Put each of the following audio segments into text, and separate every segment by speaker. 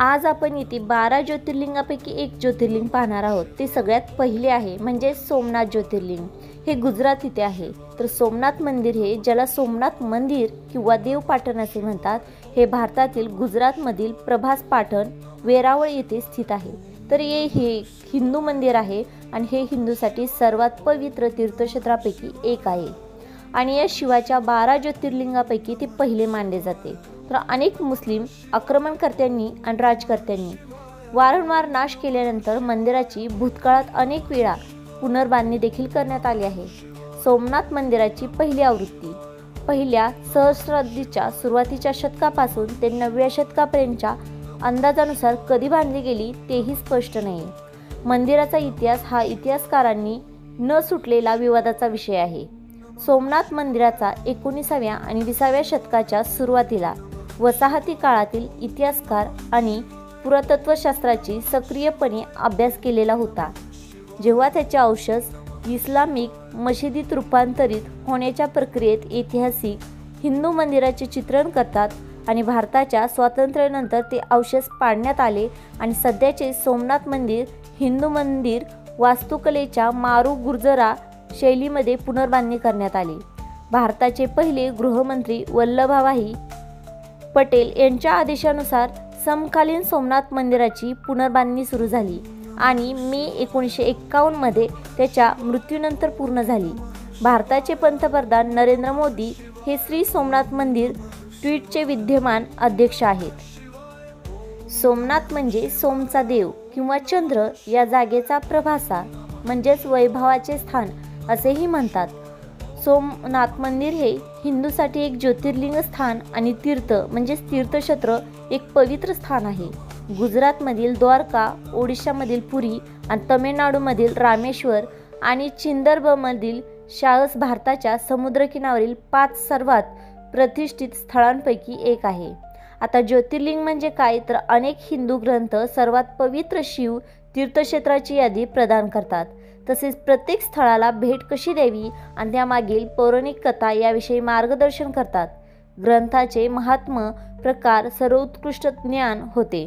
Speaker 1: आज आपण इथे 12 ज्योतिर्लिंगापैकी एक ज्योतिर्लिंग पाहणार आहोत। ते सगळ्यात पहिले आहे म्हणजे सोमनाथ ज्योतिर्लिंग। हे गुजरात इथे आहे। तर सोमनाथ मंदिर हे ज्याला सोमनाथ मंदिर किंवा देव पाटण असे म्हणतात, हे भारतातील गुजरातमधील प्रभास पाटण वेरावळ येथे स्थित आहे। तर हे हिंदू मंदिर आहे आणि हे हिंदूसाठी सर्वात पवित्र तीर्थक्षेत्रापैकी एक आहे आणि या शिवाच्या 12 ज्योतिर्लिंगापैकी ते पहिले मानले जाते। तर अनेक मुस्लिम आक्रमणकर्त्यांनी आणि राजकर्त्यांनी वारंवार नाश केल्यानंतर मंदिराची भूतकाळात अनेक वेळा पुनर्बांधणी देखील करण्यात आली आहे। सोमनाथ मंदिराची पहिली आवृत्ती पहिल्या सहस्राब्दीच्या सुरुवातीच्या शतकापासून ते 9व्या शतकापर्यंतच्या अंदाजानुसार कधी बांधली गेली तेही स्पष्ट नाही। मंदिराचा इतिहास हा इतिहासकारांनी न सुटलेला विवादाचा विषय आहे। सोमनाथ मंदिराचा 19व्या आणि 20व्या शतकाच्या सुरुवातीला वसाहती काळातील इतिहासकार आणि पुरातत्वशास्त्राची सक्रियपणे अभ्यास केलेला होता, जेव्हा त्याचे अवशेष इस्लामिक मशिदीत रूपांतरित होण्याच्या प्रक्रियेत ऐतिहासिक हिंदू मंदिराचे चित्रण करतात आणि भारताच्या स्वातंत्र्यानंतर ते अवशेष पाडण्यात आले आणि सध्याचे सोमनाथ मंदिर हिंदू मंदिर वास्तुकलेच्या मारू गुर्जरा शैलीमध्ये पुनर्बांधणी करण्यात आली। भारताचे पहिले गृहमंत्री वल्लभभाई पटेल यांच्या आदेशानुसार समकालीन सोमनाथ मंदिराची पुनर्बांधणी सुरू झाली आणि मे 1951 मध्ये त्याच्या मृत्यूनंतर पूर्ण झाली। भारताचे पंतप्रधान नरेंद्र मोदी हे श्री सोमनाथ मंदिर ट्रस्टचे विद्यमान अध्यक्ष आहेत। सोमनाथ म्हणजे सोमचा देव किंवा चंद्र या जागेचा प्रभासा म्हणजेच वैभवाचे स्थान असेही म्हणतात। सोमनाथ मंदिर हे हिंदूसाठी एक ज्योतिर्लिंग स्थान आणि तीर्थ म्हणजे तीर्थक्षेत्र एक पवित्र स्थान आहे। गुजरातमधील द्वारका, ओडिशामधील पुरी आणि तमिळनाडूमधील रामेश्वर आणि चिंदरबमधील साहस भारताच्या समुद्रकिनाऱ्यावरील 5 सर्वात प्रतिष्ठित स्थळांपैकी एक आहे। आता ज्योतिर्लिंग म्हणजे काय, तर अनेक हिंदू ग्रंथ सर्वात पवित्र शिव तीर्थक्षेत्राची यादी प्रदान करतात। तसेच प्रत्येक स्थळाला भेट कशी द्यावी आणि त्यामागील पौराणिक कथा याविषयी मार्गदर्शन करतात। ग्रंथाचे महात्म्य प्रकार सर्वोत्कृष्ट ज्ञान होते।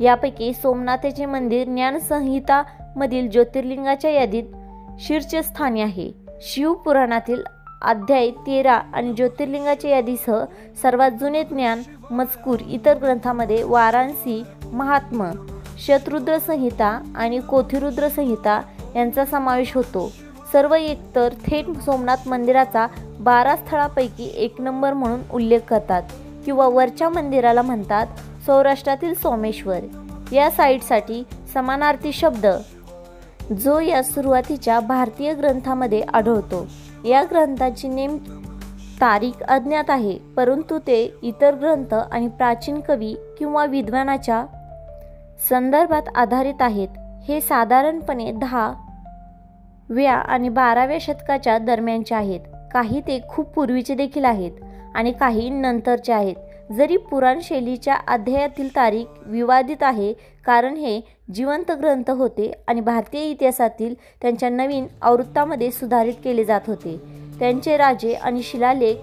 Speaker 1: यापैकी सोमनाथाचे मंदिर ज्ञानसंहिता मधील ज्योतिर्लिंगाच्या यादीत शीर्षस्थानी आहे। शिवपुराणातील अध्याय 13 आणि ज्योतिर्लिंगाच्या यादीसह सर्वात जुने ज्ञान मजकूर इतर ग्रंथांमध्ये वाराणसी महात्म्य, शतरुद्र संहिता आणि कोथिरुद्र संहिता यांचा समावेश होतो। सर्व एकतर थेट सोमनाथ मंदिराचा 12 स्थळांपैकी 1 नंबर म्हणून उल्लेख करतात किंवा वरच्या मंदिराला म्हणतात सौराष्ट्रातील सोमेश्वर या साइटसाठी समानार्थी शब्द जो या सुरुवातीच्या भारतीय ग्रंथामध्ये आढळतो। या ग्रंथाची नेमकी तारीख अज्ञात आहे, परंतु ते इतर ग्रंथ आणि प्राचीन कवी किंवा विद्वानाच्या संदर्भात आधारित आहेत। हे साधारणपणे 10व्या आणि 12व्या शतकाच्या दरम्यानचे आहेत। काही ते खूप पूर्वीचे देखील आहेत आणि काही नंतरचे आहेत। जरी पुराण शैलीच्या अध्यायातील तारीख विवादित आहे, कारण हे जिवंत ग्रंथ होते आणि भारतीय इतिहासातील त्यांच्या नवीन आवृत्त्यांमध्ये सुधारित केले जात होते। त्यांचे राजे आणि शिलालेख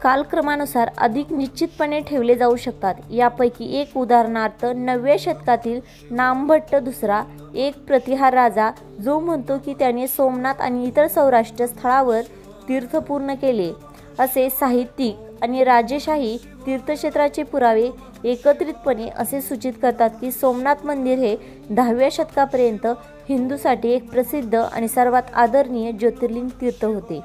Speaker 1: कालक्रमानुसार अधिक निश्चितपणे ठेवले जाऊ शकतात। यापैकी एक उदाहरणार्थ 9व्या शतकातील नामभट्ट दुसरा एक प्रतिहार राजा, जो म्हणतो की त्याने सोमनाथ आणि इतर सौराष्ट्र स्थळावर तीर्थ पूर्ण केले। असे साहित्यिक आणि राजेशाही तीर्थक्षेत्राचे पुरावे एकत्रितपणे असे सूचित करतात की सोमनाथ मंदिर हे 10व्या शतकापर्यंत हिंदूसाठी एक प्रसिद्ध आणि सर्वात आदरणीय ज्योतिर्लिंग तीर्थ होते।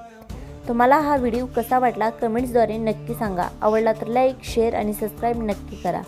Speaker 1: तुम्हाला हा व्हिडिओ कसा वाटला कमेंट्सद्वारे नक्की सांगा। आवडला तर लाईक, शेअर आणि सबस्क्राईब नक्की करा।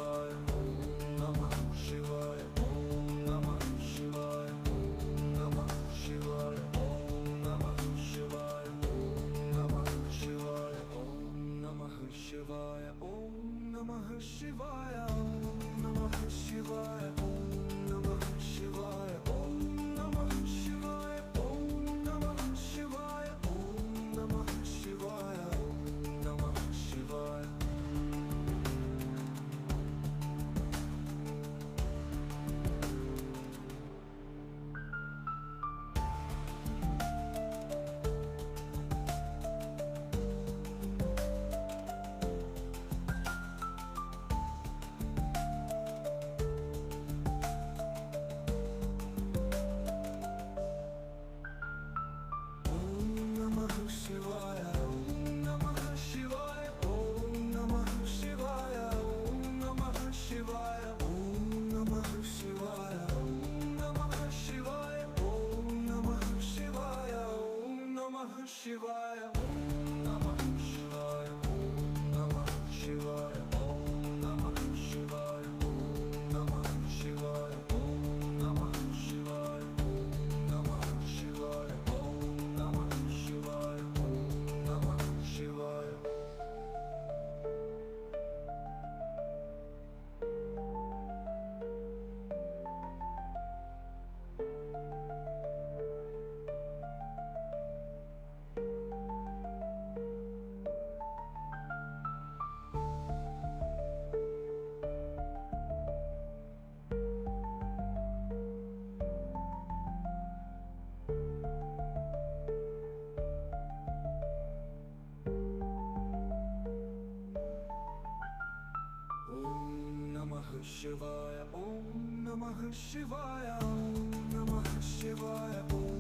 Speaker 2: शिवाय ओम नमः शिवाय ओम नमः शिवाय ओम नमः शिवाय ओम नमः शिवाय ओम नमः शिवाय ओम नमः शिवाय ओम नमः शिवाय ओम नमः शिवाय नमः शिवाय ओम नमः शिवाय ओम नमः शिवाय ओम